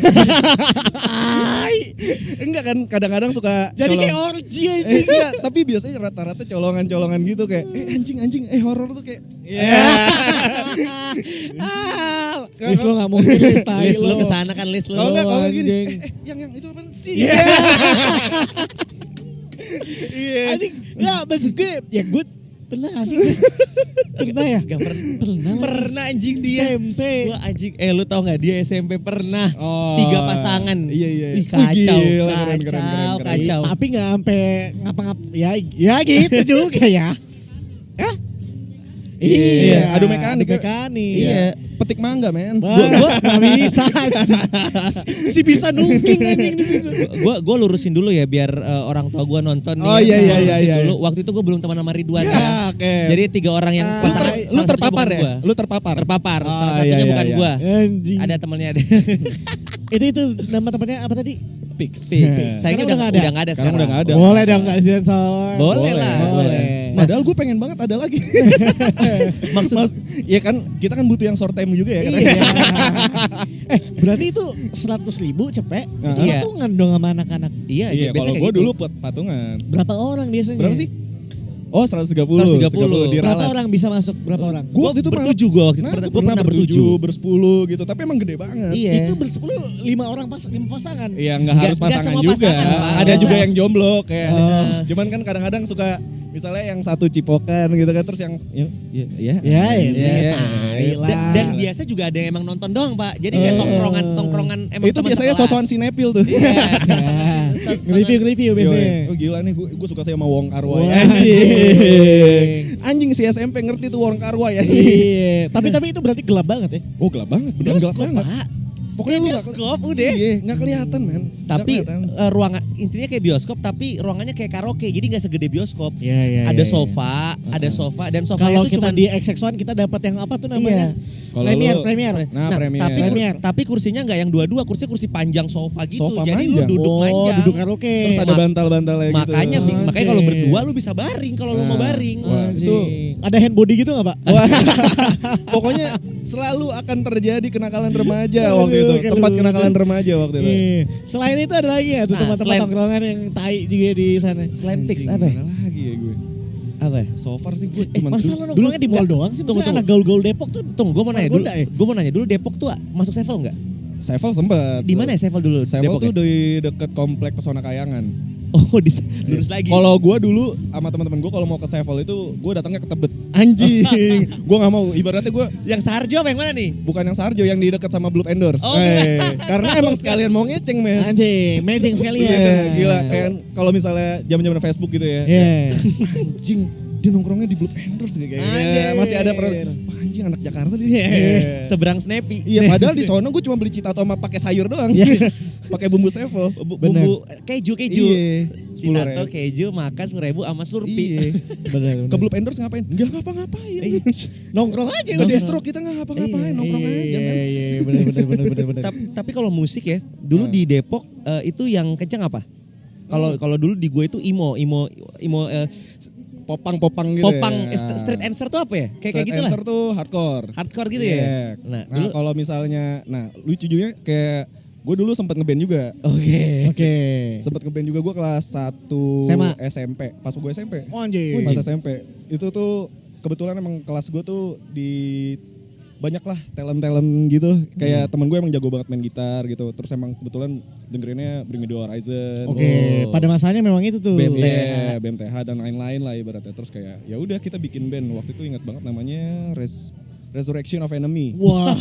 Ai. Enggak kan kadang-kadang suka Jadi colong. kayak orgy anjing. Enggak, tapi biasanya rata-rata colongan-colongan gitu kayak anjing horor tuh kayak Lis lo gak mungkin Lis tai List lo lo. kesana kan list lo. kalau enggak gini. anjing. Yang itu apaan sih? Iya. Anjing, ya maksud gue ya gue pernah gak sih? Pernah ya? Gak pernah. Pernah. Pernah anjing dia. SMP. Gua anjing. Lu tau gak dia SMP pernah Oh. 3 pasangan. Iya. Ih, kacau, Gila, keren. kacau. Tapi nggak sampai ngapa-ngap ya gitu juga ya. Iya, adu mekanik. Iya. Petik mangga, men. Gua nggak bisa. Si bisa nungking anjing di situ. Gua lurusin dulu ya biar orang tua gua nonton nih. Oh, ya. iya. Lurusin dulu. Waktu itu gua belum teman sama Ridwan Ya, ya. oke. Jadi 3 orang yang Ah, pasangan. Lu salah satunya terpapar bukan ya? gua. Lu terpapar. Terpapar. Ah, Salah satunya iya, bukan iya. gua. Anjing. Ada temennya ada. Itu nama tempatnya apa tadi? Pix. Saya Sekarang udah udah nggak ada Sekarang udah nggak ada. Boleh dong nggak sensor. Boleh lah. Boleh. Padahal gue pengen banget ada lagi. Ya kan kita kan butuh yang short time juga ya. Iya. Berarti itu 100.000 cepet. Itu Iya. patungan dong sama anak-anak. Iya, Iya, biasanya kalau kayak gue gitu. dulu patungan. Berapa orang biasanya? Berapa sih? Oh, 130. 130. Di Berapa Ralat. orang bisa masuk? Berapa orang? Gua waktu itu bertujuh gua waktu itu Nah, pernah, gua gua pernah bertujuh. bersepuluh gitu. Tapi emang gede banget. Iya. Itu bersepuluh 5 orang 5 pasangan. Iya, nggak harus Nggak pasangan semua juga. pasangan, Pak. Ada juga Bisa. yang jomblo kayak. Oh. Cuman kan kadang-kadang suka misalnya yang satu cipokan gitu kan terus yang Ya, tai lah. Dan biasa juga ada yang emang nonton doang, Pak. Jadi kayak tongkrongan emang itu teman biasanya sekelas. sosokan sinepil tuh. Review biasanya. Oh gila nih gue suka sama Wong Kar-wai. Wah, Anjing si SMP ngerti tuh Wong Kar-wai ya. Iya. Tapi itu berarti gelap banget ya. Oh gelap banget, bener gelap Bioskop, banget. Pak. Pokoknya lu bioskop udah. Iya, nggak kelihatan men. Tapi Nggak kelihatan. ruangan intinya kayak bioskop tapi ruangannya kayak karaoke. Jadi nggak segede bioskop. Iya, Ada sofa, dan sofanya Kalau itu kita cuma di XX1 kita dapat yang apa tuh namanya? Kalau Premier, lu- Premier. Nah, Premier. tapi kursinya nggak yang dua-dua, kursi panjang sofa gitu. Sofa Jadi panjang. lu duduk manjang. Duduk karaoke. Terus ada bantal-bantalnya gitu. Makanya Oke. kalau berdua lu bisa baring kalau lu mau baring. Wah, Anjing. itu Ada hand body gitu nggak Pak? Wah, pokoknya selalu akan terjadi kenakalan remaja waktu itu. Aduh, Tempat aduh. kenakalan remaja waktu itu. Iya. Selain itu ada lagi ya tuh Nah, tempat-tempat selain- tongkrongan yang tai juga di sana. Selain Pix Anjing, apa ya? mana lagi ya gue? Apa ya? So far sih gue Masa lu nongkrongnya di mall doang sih? Tunggu, Maksudnya anak gaul-gaul Depok tuh Tunggu, gue mau nanya dulu. Margonda ya? Gue mau nanya dulu Depok tuh masuk Sevel nggak? Sevel sempet. Di mana ya Sevel dulu? Sevel Depok tuh ya? di deket komplek Pesona Kayangan. Oh, lurus lagi. Kalau gue dulu sama teman-teman gue kalau mau ke Sevel itu gue datangnya ke Tebet. Anjing. Gue nggak mau. Ibaratnya gue yang Sarjo apa yang mana nih? bukan yang Sarjo yang di dekat sama Blue Endorse. Oh, enggak. Karena emang sekalian mau ngeceng men. Anjing, matching sekali ya. Iya, gila kayak kalau misalnya zaman-zaman Facebook gitu ya. Iya. Anjing, dia nongkrongnya di Blue Endorse nih kayaknya. Anjing. Masih ada Wah, anjing anak Jakarta dia. Seberang Snappy. Iya, padahal di sono gue cuma beli citato sama pakai sayur doang. pakai bumbu Sevel. Bumbu keju. Iya. Citato 10.000. keju makan 10.000 sama Slurpee. Iya. Benar. Ke Blue Endorse ngapain? Enggak ngapa-ngapain. Nongkrong aja Ke udah. distro kita nggak ngapa-ngapain, nongkrong aja men. Iya, benar. Tapi kalau musik ya, dulu di Depok itu yang kencang apa? Kalau dulu di gue itu emo Popang-popang gitu popang ya. street answer tuh apa ya? Kayak gitu lah. Answer tuh hardcore. Hardcore gitu Iya. ya. Nah, Nah, dulu kalau misalnya, lucu juga kayak gue dulu sempat ngeband juga. Oke. Sempat ngeband juga gue kelas 1 SMA. SMP. Pas gue SMP. Oh, anjing. Pas SMP. Itu tuh kebetulan emang kelas gue tuh di banyak lah talent-talent gitu. Kayak temen gue emang jago banget main gitar gitu. Terus emang kebetulan dengerinnya Bring Me The Horizon. Oke, pada masanya memang itu tuh. Iya, BMTH dan lain-lain lah ibaratnya. Terus kayak ya udah kita bikin band. Waktu itu ingat banget namanya Resurrection of Enemy. Wah.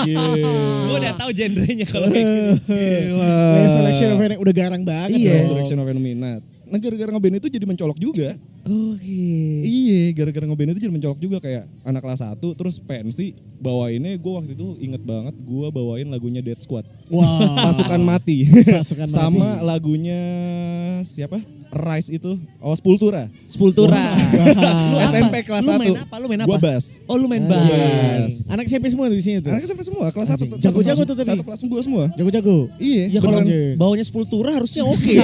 gue udah tahu genrenya kalau kayak gitu. Gila. Selection of Enemy udah garang banget. Iya. Resurrection of Enemy. Nah, gara-gara ngeband itu jadi mencolok juga. Oke. Iya, gara-gara ngeband itu jadi mencolok juga kayak anak kelas 1 terus pensi bawainnya gue waktu itu inget banget gue bawain lagunya Dead Squad. Wah. Pasukan Mati. Pasukan Mati. Sama lagunya siapa? Rise itu. Oh, Sepultura. Sepultura. Lu SMP kelas 1. Lu main apa? Lu main apa? Gua bass. Oh, lu main Yes. bass. Anak SMP semua tuh di sini tuh. Anak SMP semua kelas 1. Jago-jago tuh tapi. Satu kelas gue semua. Jago-jago. Iya, Ya kalau beneran. bawanya Sepultura harusnya oke.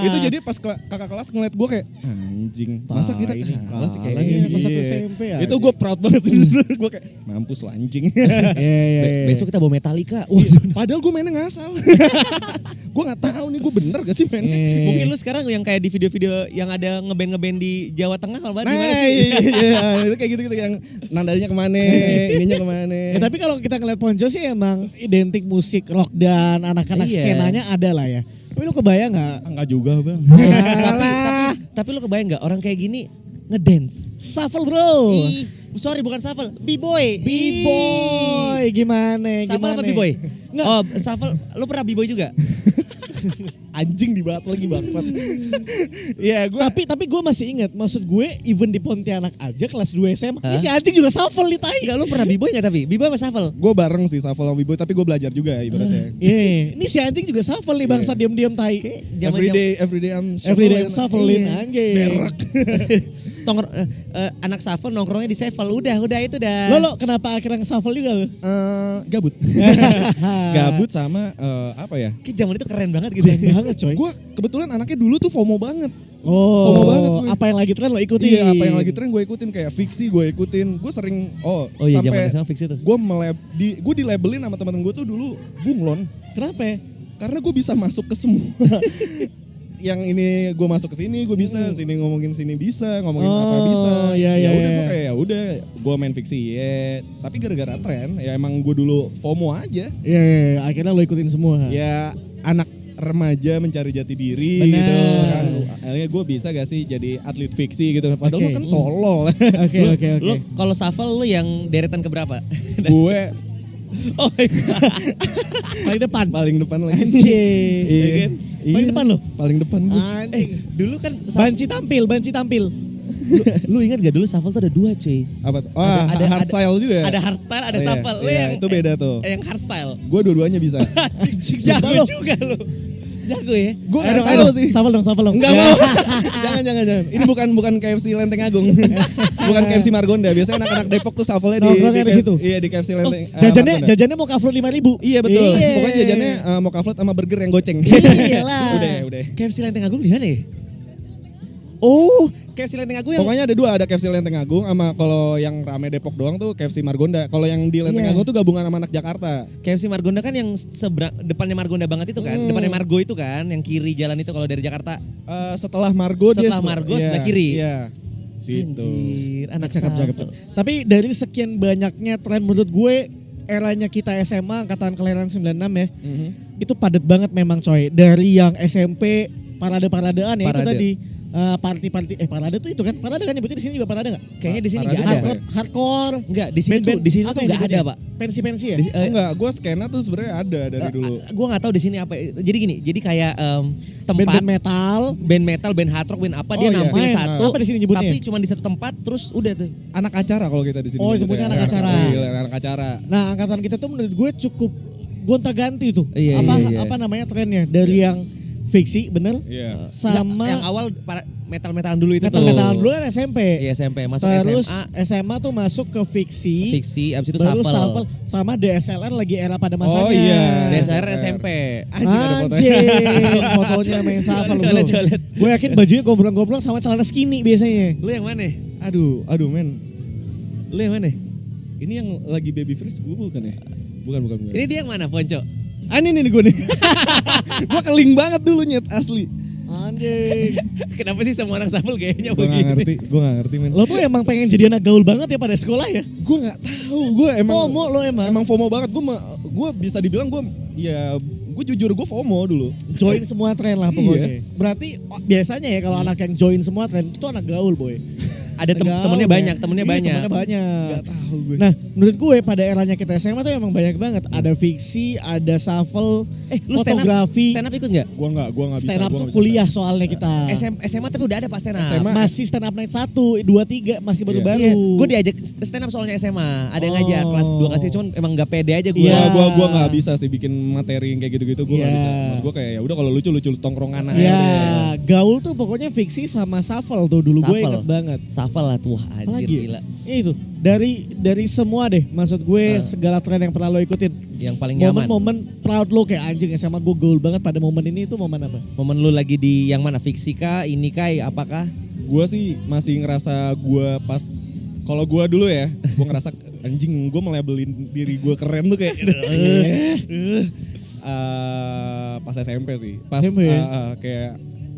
Itu jadi pas kakak kelas ngeliat gue kayak anjing. Masa kita kalah sih kayak kalah ya, gini. pas satu Iya. SMP ya. Itu gue proud banget sih. Gue kayak mampus lah anjing. Iya. Besok kita bawa Metallica. Padahal gue mainnya ngasal. Gue gak tahu nih gue bener gak sih mainnya. Mungkin lu sekarang yang kayak di video-video yang ada ngeband-ngeband di Jawa Tengah kalau Nah, gimana sih? iya, itu kayak gitu-gitu yang nandanya kemana, ininya kemana. Tapi kalau kita ngeliat Ponco sih emang identik musik rock dan anak-anak Iya. skenanya ada lah ya. Tapi lu kebayang nggak? Enggak juga bang. Alah. Tapi lu kebayang nggak orang kayak gini ngedance? Shuffle bro. Ih, sorry bukan shuffle, B-boy. B-boy gimana? Shuffle apa B-boy? Nggak. Oh, shuffle. Lu pernah B-boy juga? Anjing dibahas lagi bangsat. Iya, gue Tapi gue masih ingat, maksud gue even di Pontianak aja kelas 2 SMA, ini si anjing juga shuffle di tai. Enggak, lu pernah B-boy enggak tapi? B-boy apa shuffle? gue bareng sih shuffle sama B-boy, tapi gue belajar juga ibaratnya. Iya, ini si anjing juga shuffle nih bangsa diam-diam tai. Everyday I'm Everyday I'm shufflein Iya. anjing. Berak. Anak shuffle nongkrongnya di shuffle. Udah itu dah. Lo kenapa akhirnya nge-shuffle juga lo? Gabut. Gabut sama apa ya? Kayak zaman itu keren banget gitu. Keren banget coy. Gue kebetulan anaknya dulu tuh FOMO banget. Oh, FOMO banget gue. apa yang lagi tren lo ikutin? Iya, apa yang lagi tren gue ikutin, kayak fiksi gue ikutin. Gue sering iya, sampai zaman SMA fiksi tuh. gue dilabelin sama teman-teman gue tuh dulu bunglon. Kenapa? Karena gue bisa masuk ke semua. Yang ini gue masuk ke sini gue bisa, sini ngomongin sini bisa, ngomongin apa bisa. Iya, Ya iya, udah iya. gue kayak ya udah gue main fiksi ya. Tapi gara-gara tren ya emang gue dulu FOMO aja. Iya, akhirnya lo ikutin semua. Ya anak remaja mencari jati diri Benar. gitu kan. Akhirnya gue bisa gak sih jadi atlet fiksi gitu. Padahal Oke. gue kan tolol. Oke. Lu kalau shuffle lu yang deretan keberapa? Gue Oh, Paling depan. paling depan lagi. Anjing. Iya kan? Paling depan lo? Paling depan gue. Anjing. dulu kan Banci tampil. lu ingat gak dulu shuffle tuh ada 2 cuy. Apa tuh? Hardstyle juga ya? Ada hardstyle, ada Oh, iya. shuffle. Lu Iya, yang itu beda tuh. Yang hardstyle. Gue dua-duanya bisa. Jago lu. juga lu. Jago ya. Gue Nggak tahu sih. Shuffle dong. Enggak mau. jangan. Ini bukan KFC Lenteng Agung. Bukan KFC Margonda. Biasanya anak-anak Depok tuh shuffle-nya Nongkrongnya di situ. Iya, di KFC Lenteng. Jajannya mau cover 5.000. Iya betul. Iya. Pokoknya jajannya mau kaflet sama burger yang goceng. Iyalah. udah. KFC Lenteng Agung di mana ya? Oh, KFC Lenteng Agung yang Pokoknya ada dua, ada KFC Lenteng Agung sama kalau yang rame Depok doang tuh KFC Margonda. Kalau yang di Lenteng Iya. Agung tuh gabungan sama anak Jakarta. KFC Margonda kan yang depannya Margonda banget itu kan, depannya Margo itu kan, yang kiri jalan itu kalau dari Jakarta. Setelah Margo Setelah Margo, sebelah kiri. Iya. Situ. Anjir, anak Cakep. shuffle. Tapi dari sekian banyaknya tren menurut gue eranya kita SMA angkatan kelahiran 96 ya. Itu padat banget memang coy. Dari yang SMP parade-paradean ya itu Parade. tadi. Party parade tuh itu kan parade kan nyebutnya di sini juga parade nggak? Kayaknya di sini Parade nggak ada. Hardcore. Enggak, di sini tuh Atau nggak ada, Pak. Pensi-pensi ya? Oh enggak, gue skena tuh sebenarnya ada dari dulu. Gue nggak tahu di sini apa. Jadi gini, jadi kayak tempat Band-band metal. band metal, band hard rock, band apa dia Oh, iya. nampil Main. satu. Apa di sini nyebutnya? Tapi cuma di satu tempat terus udah tuh. Anak acara kalau kita di sini. Oh, nyebutnya. sebutnya anak acara. Iya, anak acara. Nah, angkatan kita tuh menurut gue cukup gonta-ganti tuh. Iya, iya. Apa namanya trennya? Dari yang fiksi, bener? Iya. Sama yang awal metal-metalan dulu itu tuh. metal-metal dulu kan SMP. Iya, SMP, masuk Terus SMA, SMA tuh masuk ke fiksi. fiksi, abis itu Baru shuffle. shuffle sama DSLR lagi era pada masanya. Oh iya. DSR SMP. Anjing ada fotonya. Anjing, fotonya main shuffle Coba bro. lihat. Gue yakin bajunya gombrong-gombrong sama celana skinny biasanya. Lu yang mana? Aduh men. Lu yang mana? Ini yang lagi baby freeze gue bukan ya? Bukan. Ini dia yang mana, Ponco? Ini nih gue nih. Gue keling banget dulu nyet asli. Anjing. Kenapa sih semua orang shuffle kayaknya Gue begini? gak ngerti men. Lo tuh emang pengen jadi anak gaul banget ya pada sekolah ya? Gue nggak tahu. Gue emang FOMO lo emang. Emang FOMO banget. Gue bisa dibilang gue jujur gue FOMO dulu. Join semua tren lah pokoknya. Iya. Berarti biasanya ya kalau anak yang join semua tren itu tuh anak gaul boy. Ada Gaul, temennya ya. banyak, temennya Iya, banyak. temennya banyak. Gak tahu gue. Nah, menurut gue pada eranya kita SMA tuh emang banyak banget. Ada fiksi, ada shuffle, Lu fotografi. stand up ikut nggak? Gue nggak bisa. Stand up gua tuh nggak bisa kuliah soalnya kita. SMA tapi udah ada Pak stand up. SMA. Masih stand up night 1, 2, 3 masih baru-baru. Iya, gue diajak stand up soalnya SMA. Ada yang ngajak kelas 2 kelas 3 cuman emang gak pede aja gue. Iya. Gue nggak bisa sih bikin materi yang kayak gitu-gitu. Gue nggak Iya. bisa. Maksud gue kayak ya udah kalau lucu tongkrongan aja. Ya, deh. gaul tuh pokoknya fiksi sama shuffle tuh dulu gue Shuffle. inget banget. Shuffle lah tuh anjir Apalagi gila. ya itu dari semua deh, maksud gue segala tren yang pernah lo ikutin. Yang paling nyaman. Momen-momen proud lo kayak anjing SMA gue gaul banget pada momen ini itu momen apa? Momen lu lagi di yang mana? Fiksi kah? Ini kah? Apakah? Gue sih masih ngerasa gue pas kalau gue dulu ya, gue ngerasa anjing gue melabelin diri gue keren tuh kayak pas SMP sih. Pas SMP ya? kayak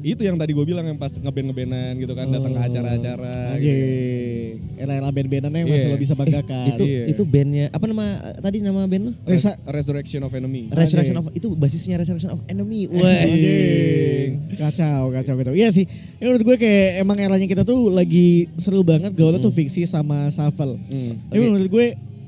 itu yang tadi gue bilang yang pas ngeband-ngebandan gitu kan, datang ke acara-acara gitu. Anjing. Era-era band-bandannya yang masih Iya. lo bisa banggakan. Itu bandnya apa tadi nama band lu? Resurrection of Enemy. Resurrection of itu basisnya Resurrection of Enemy. Wah. Anjing. Kacau. Iya sih. Ini menurut gue kayak emang eranya kita tuh lagi seru banget gaulnya tuh fiksi sama shuffle. Tapi menurut gue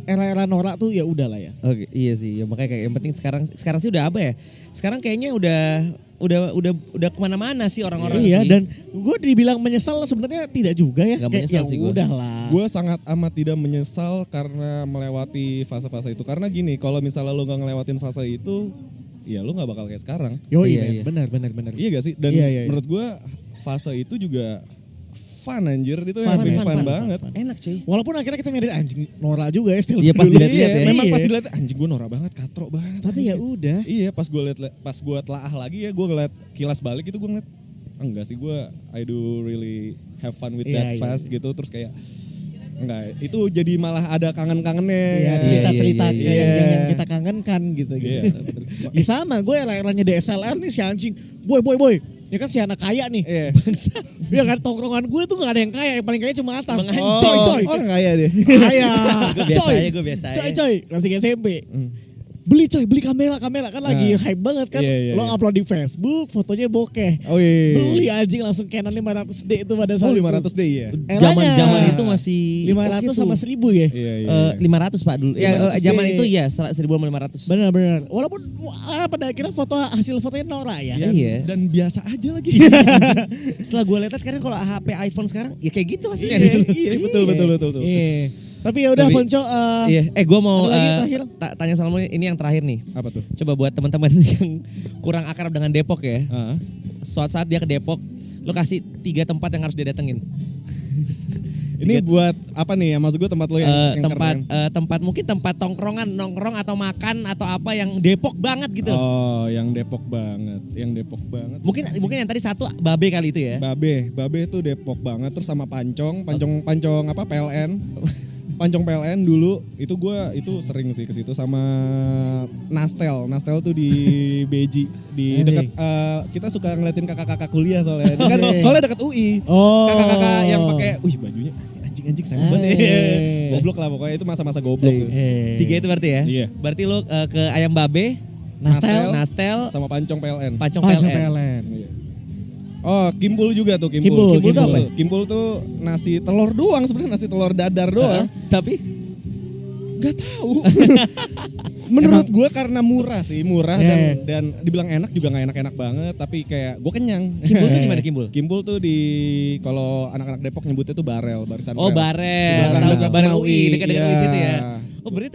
era-era norak tuh ya udah lah ya. Oke, iya sih. Ya makanya kayak yang penting sekarang sih udah apa ya? Sekarang kayaknya udah kemana-mana sih orang-orang Iya sih. dan gue dibilang menyesal sebenarnya tidak juga ya. Nggak Kayak, menyesal ya sih gue. udahlah. Gue sangat amat tidak menyesal karena melewati fase-fase itu. Karena gini, kalau misalnya lo gak ngelewatin fase itu, ya lo gak bakal kayak sekarang. Iya. benar. Iya gak sih? Dan Iya. menurut gue fase itu juga fun anjir. Itu Fun, yang fun banget. Enak cuy. Walaupun akhirnya kita ngedit anjing norak juga ya style Iya, pas dulu. dilihat-lihat ya. Memang Iya. pas dilihat anjing gue norak banget, katro banget. Tapi ya udah. Iya, pas gue telaah lagi ya, gue ngeliat kilas balik itu gue ngeliat enggak sih, gue I do really have fun with Iya, that iya, fast gitu. Terus kayak enggak, itu jadi malah ada kangen-kangennya. Iya, cerita-cerita Iya. yang kita kangenkan gitu. Iya. Ya sama, gue era-eranya DSLR nih si anjing. Boy. Ya kan si anak kaya nih. Iya. Ya kan tongkrongan gue tuh gak ada yang kaya, yang paling kaya cuma Atam. Bang Coy. Orang kaya deh. Kaya. Gue biasa aja. Coy. Kelas 3 SMP. Beli kamera kan lagi hype banget kan. Iya, Lo iya. upload di Facebook, fotonya bokeh. Oh iya. Beli anjing langsung Canon 500D itu pada saat Oh itu. 500 deh ya. Zaman itu masih 500 oke sama tuh. 1000 ya. Iya. 500 Pak dulu. Ya 500 zaman deh. itu ya 1.500. Benar. Walaupun pada akhirnya hasil fotonya norak ya. Iya. Dan biasa aja lagi. Setelah gue lihat sekarang kalau HP iPhone sekarang ya kayak gitu hasilnya. Iya, betul. Iya. Tapi ya udah Tapi- Ponco. Iya, gue mau ada lagi terakhir? tanya sama lo ini yang terakhir nih. Apa tuh? Coba buat teman-teman yang kurang akrab dengan Depok ya. Ah. Suatu saat dia ke Depok, lo kasih 3 tempat yang harus dia datengin. Ini buat apa nih ya? Maksud gue tempat lo yang keren. Tempat mungkin tempat nongkrong atau makan atau apa yang Depok banget gitu. Oh, yang Depok banget. Mungkin yang tadi satu Babe kali itu ya. Babe tuh Depok banget. Terus sama Pancong apa PLN. Pancong PLN dulu itu sering sih ke situ sama Nastel tuh di Beji di dekat kita suka ngeliatin kakak-kakak kuliah soalnya. Kan soalnya dekat UI. Oh. Kakak-kakak yang pakai bajunya anjing saya banget ya. Goblok lah pokoknya itu masa-masa goblok. tuh. 3 itu berarti ya. Iya. Berarti lo ke Ayam Babe, Nastel, Sama Pancong PLN. Pancong Pancong PLN. PLN. Iya. Oh, Kimpul juga tuh, Kimpul tuh apa? Kimpul tuh nasi telur doang sebenarnya, nasi telur dadar doang. Tapi Gak tahu. Menurut gue karena murah dan dibilang enak juga nggak enak-enak banget, tapi kayak gue kenyang. Kimbul tuh gimana Kimbul? Kimbul tuh di kalau anak-anak Depok nyebutnya tuh barisan Oh rel. barel, Belakang tahu dekat barel rumah UI, dekat-dekat iya. UI situ ya. Oh berarti